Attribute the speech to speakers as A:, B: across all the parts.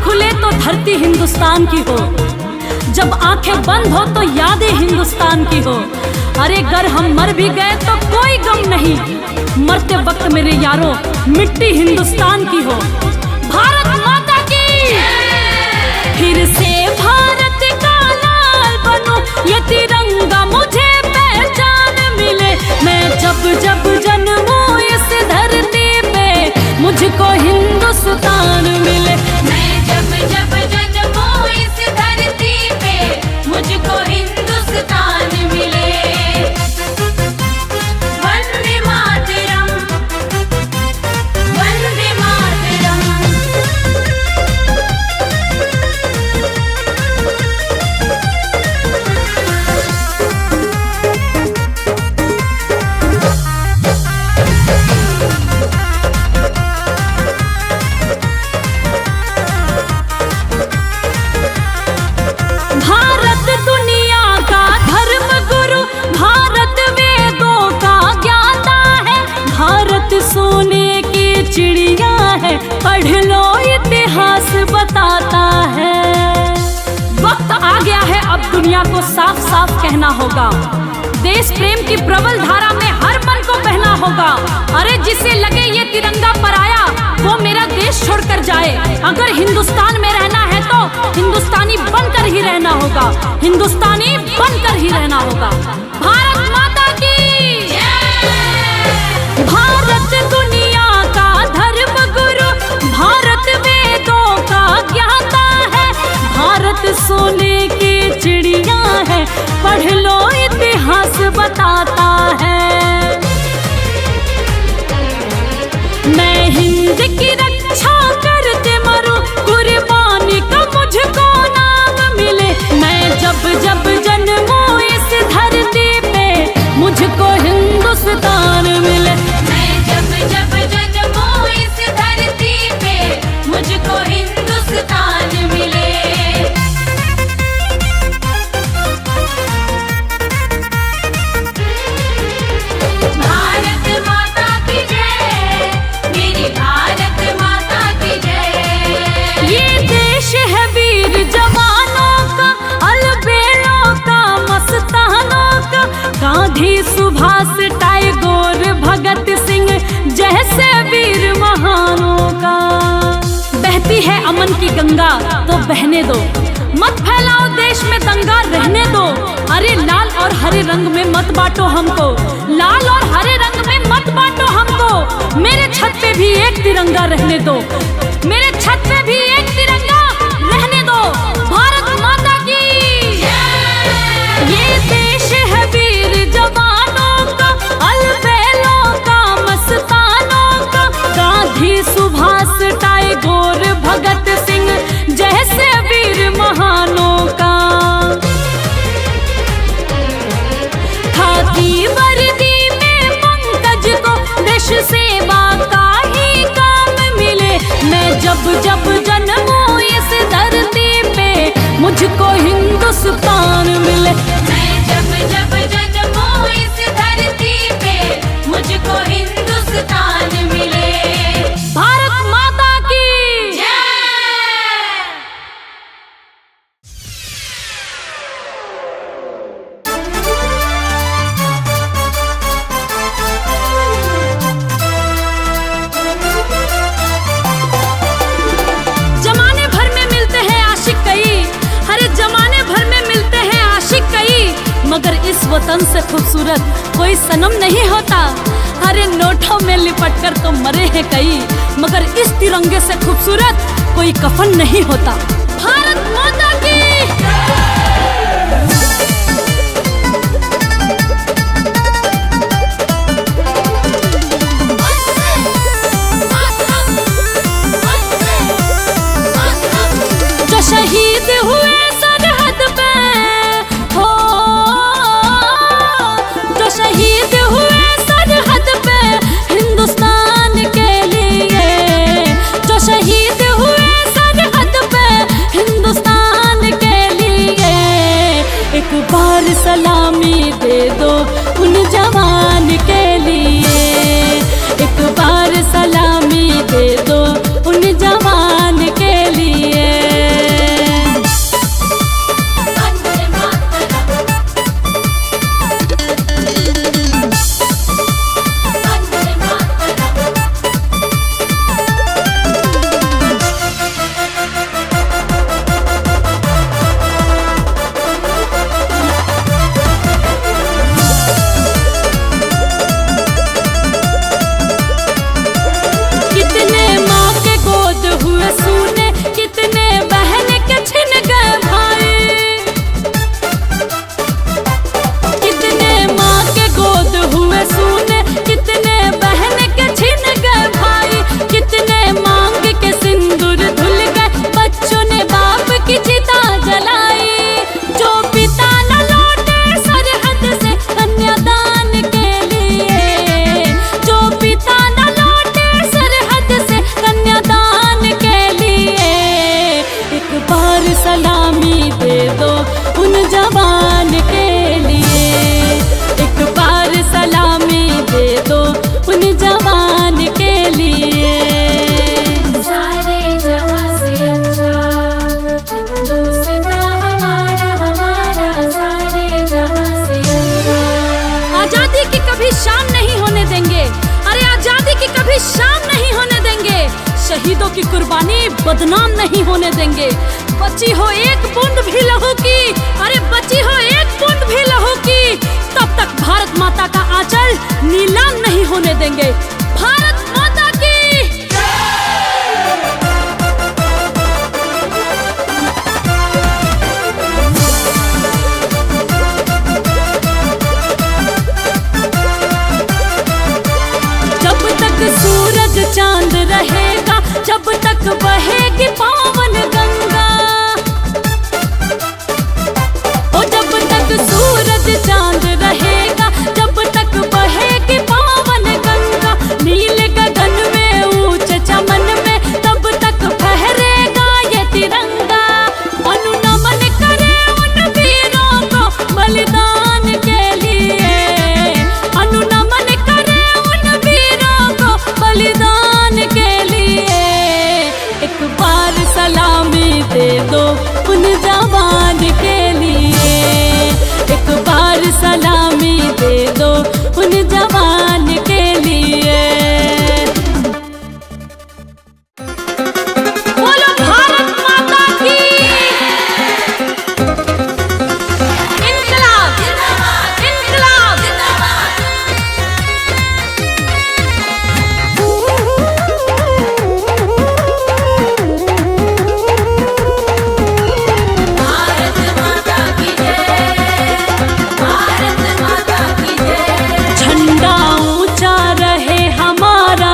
A: खुले तो धरती हिंदुस्तान की हो, जब आंखें बंद हो तो यादें हिंदुस्तान की हो। अरे अगर हम मर भी गए तो कोई गम नहीं, मरते वक्त मेरे यारों मिट्टी हिंदुस्तान की हो। भारत माता की फिर से भारत का लाल बनो, ये तिरंगा मुझे पहचान मिले। मैं जब जब जन्मूं इस धरती पे मुझको हिंदुस्तान मिले।
B: मैं जब जब जन्मूं इस धरती पे मुझको हिंदुस्तान मिले। वंदे मातरम, वंदे मातरम।
A: भारत दुनिया का धर्म गुरु, भारत वेदों का ज्ञाता है, भारत सोने की चिड़िया है, पढ़ लो इतिहास बताता है। वक्त आ गया है अब दुनिया को साफ साफ कहना होगा, देश प्रेम की प्रबल धारा में हर मन को बहना होगा। अरे जिसे लगे ये तिरंगा पराया वो मेरा देश छोड़कर जाए, अगर हिंदुस्तान में रहना है तो हिंदुस्तानी बनकर ही रहना होगा, हिंदुस्तानी बनकर ही रहना होगा। भारत माता की भारत दुनिया का धर्म गुरु, भारत वेदों का ज्ञाता है, भारत सोने की चिड़िया है, पढ़ लो इतिहास बताता है। मैं हिंद की रक्षा करते मरूं, कुर्बानी का मुझको नाम मिले। मैं जब जब जन्मूं इस धरती पे मुझको हिंदुस्तान मिले।
B: मैं जब जब जन्मूं इस धरती पे मुझको हिंदुस्तान मिले। भारत माता की जय, मेरी भारत माता की जय।
A: ये देश है वीर जवानों का, अलबेलों का, मस्तानों का, गांधी सुभाष टैगोर भगत सिंह जैसे वीर महानों का। बहती है अमन की गंगा तो बहने दो, मत फैलाओ देश में दंगा रहने दो। अरे लाल और हरे रंग में मत बांटो हमको, लाल और हरे रंग में मत बांटो हमको। मेरे छत पे भी एक तिरंगा रहने दो, मेरे छत पे भी एक तिरंगा रहने दो। भारत माता की ये देश है वीर जवानों का, अलबेलों का, मस्तानों का, गांधी सुभाष टैगोर भगत सिंह जैसे वीर महानों का। खाकी वर्दी में पंकज को देश सेवा का ही काम मिले। मैं जब जब जन्मूं इस धरती पे मुझको हिंदुस्तान मिले।
B: मैं जब जब जन्मूं इस धरती पे मुझको हिंदुस्तान मिले।
A: भारत माता की
B: जय।
A: जमाने भर में मिलते हैं आशिक कई, अरे जमाने भर में मिलते हैं आशिक कई, मगर इस वतन से खूबसूरत कोई सनम नहीं होता। अरे नोटों में लिपट कर तो मरे हैं कई, मगर इस तिरंगे से खूबसूरत कोई कफन नहीं होता। भारत माता की जो शहीद हुए सरहद पे हो, जो शहीद हुए सरहद पे हिंदुस्तान के लिए, जो शहीद हुए सरहद पे हिंदुस्तान की कुर्बानी बदनाम नहीं होने देंगे। बची हो एक बूंद भी लहू की, अरे बची हो एक बूंद भी लहू की, तब तक भारत माता का आंचल नीलाम नहीं होने देंगे। भारत माता की जब तक सूरज चांद रहेगा, जब तक बहेगी पावन गंगा, ओ जब तक सूरज चांद रहेगा, जब तक बहेगी पावन गंगा, नील गगन में ऊंचे चमन में तब तक फहरेगा ये तिरंगा। अनुनमन करे उन वीरों को बलिदान के लिए, अनुनमन करे उन वीरों को बलिदान के लिए। एक बार सलामी दे दो उन जवान के लिए, एक बार सलामी दे दो उन जवान के लिए। बोलो भारत माता की इनकलाब इनकलाब।
B: भारत माता की जय, भारत माता की जय।
A: झंडा ऊंचा रहे हमारा,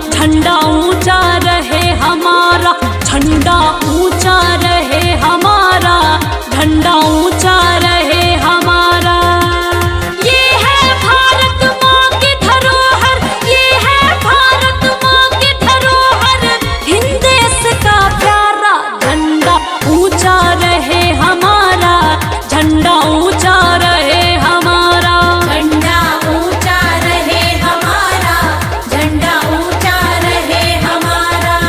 A: झंडा ऊंचा रहे हमारा, झंडा ऊंचा रहे हमारा, झंडा ऊंचा रहे हमारा। ये है भारत माँ की धरोहर, ये है भारत माँ की धरोहर, हिंद देश का प्यारा झंडा ऊंचा रहे हमारा, झंडा ऊंचा रहे हमारा।
B: झंडा ऊंचा रहे हमारा, झंडा ऊंचा रहे हमारा।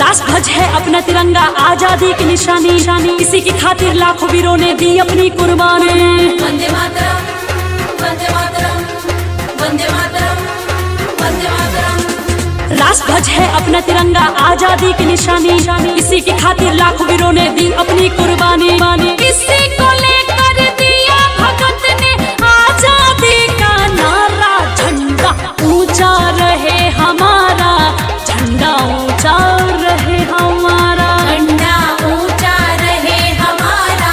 A: राष्ट्रध्वज है अपना तिरंगा आजादी की निशानी, इसी की खातिर लाखों वीरों ने दी अपनी कुर्बानी।
B: वंदे मातरम, वंदे मातरम, वंदे मातरम, वंदे मातरम।
A: राष्ट्रध्वज है अपना तिरंगा आजादी की निशानी, इसी की खातिर लाखों वीरों ने दी अपनी कुर्बानी। इसी को लेकर दिया भगत ने आजादी का नारा, झंडा ऊंचा रहे हमारा, झंडा ऊंचा रहे हमारा।
B: झंडा ऊंचा रहे हमारा,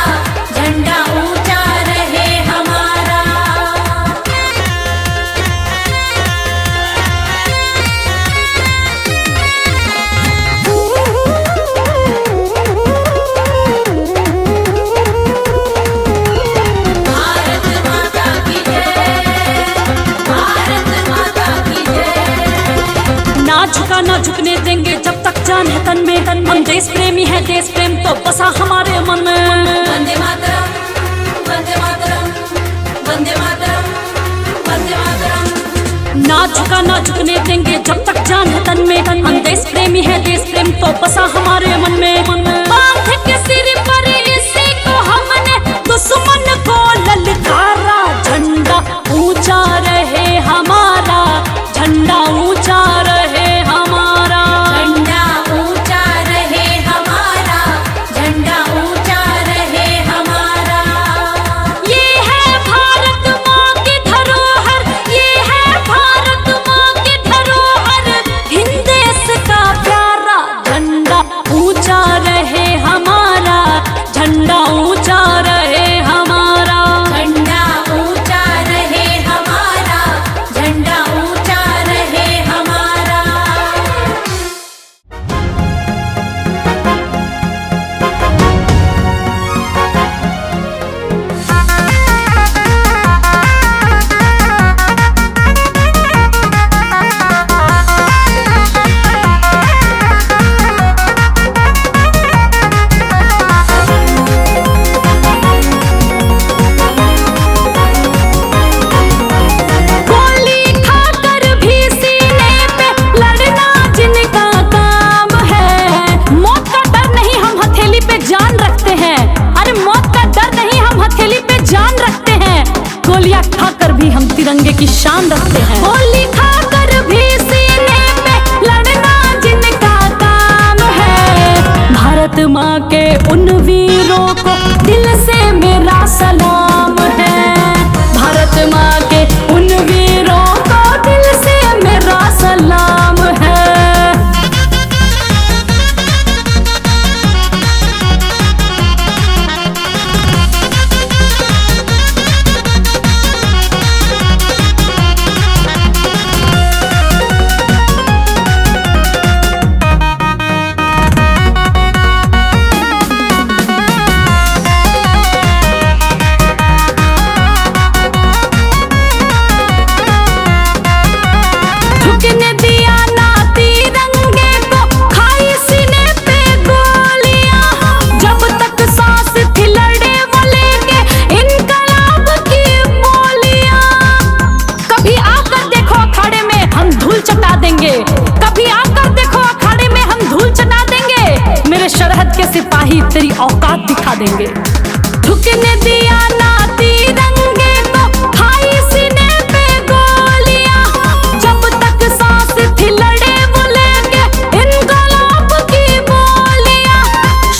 B: झंडा ऊंचा रहे हमारा। भारत माता की जय, भारत माता की जय।
A: ना झुका ना झुकने देंगे जब तक जान है तन में, हम देश प्रेमी है, देश प्रेम तो बसा हमारे मन में।
B: वंदे मातरम, वंदे मातरम, वंदे मातरम, वंदे मातरम।
A: ना झुका ना झुकने देंगे जब तक जान है तन में, हम देश प्रेमी है, देश प्रेम तो बसा हमारे मन में। बांध के सिर पर इसी को हमने दुश्मन को ललकारा, झंडा ऊंचा रहे हमारा, झंडा ऊंचा रहे हमारा।
B: झंडा ऊंचा रहे हमारा, झंडा ऊंचा रहे हमारा।
A: ये है भारत माँ की धरोहर, ये है भारत माँ की धरोहर, हिंद देश का प्यारा झंडा ऊंचा रहे हमारा, झंडा ऊंचा रहे हमारा। की शान रखते हैं। होली खाकर भी सीने पे लड़ना जिनका काम है। भारत माँ के उन वीरों को दिल से मेरा सलाम है। भारत माँ के उन वीरों को दिल से मेरा सलाम है। झुकने दिया ना तिरंगे को, खाई सीने पे गोलियां। जब तक सांस थी लड़े वो लेके इनकलाब की बोलियां। कभी आकर देखो अखाड़े में हम धूल चटा देंगे। कभी आकर देखो अखाड़े में हम धूल चटा देंगे। मेरे सरहद के सिपाही तेरी औकात दिखा देंगे। झुकने दिया ना तिरंगे को, खाई सीने पे गोलियां। जब तक सांस थी लड़े वो लेके इनकलाब की बोलियां।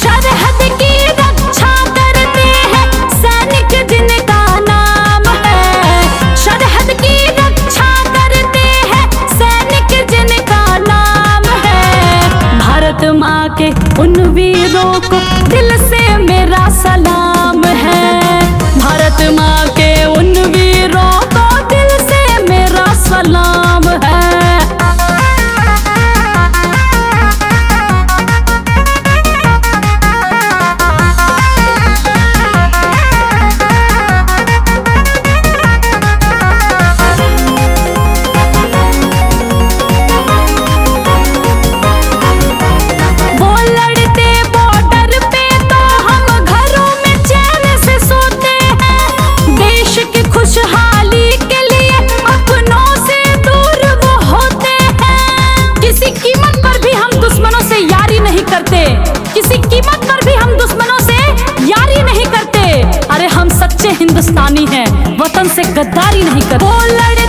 A: सरहद की रक्षा करते हैं सैनिक जिनका नाम है। सरहद की रक्षा करते हैं सैनिक जिनका नाम है। भारत माँ के उन वीरों को दिल से मेरा सलाम है। भारत माँ के उन वीरों को दिल से मेरा सलाम है। वो लड़ते बॉर्डर पे तो हम घरों में चैन से सोते हैं। देश की खुशहाली के लिए अपनों से दूर वो होते हैं। किसी कीमत पर भी हम दुश्मनों से यारी नहीं करते। किसी कीमत पर भी हम दुश्मनों से यारी नहीं करते। अरे हम सच्चे हिंदुस्तानी हैं, वतन से गद्दारी नहीं करते। वो लड़े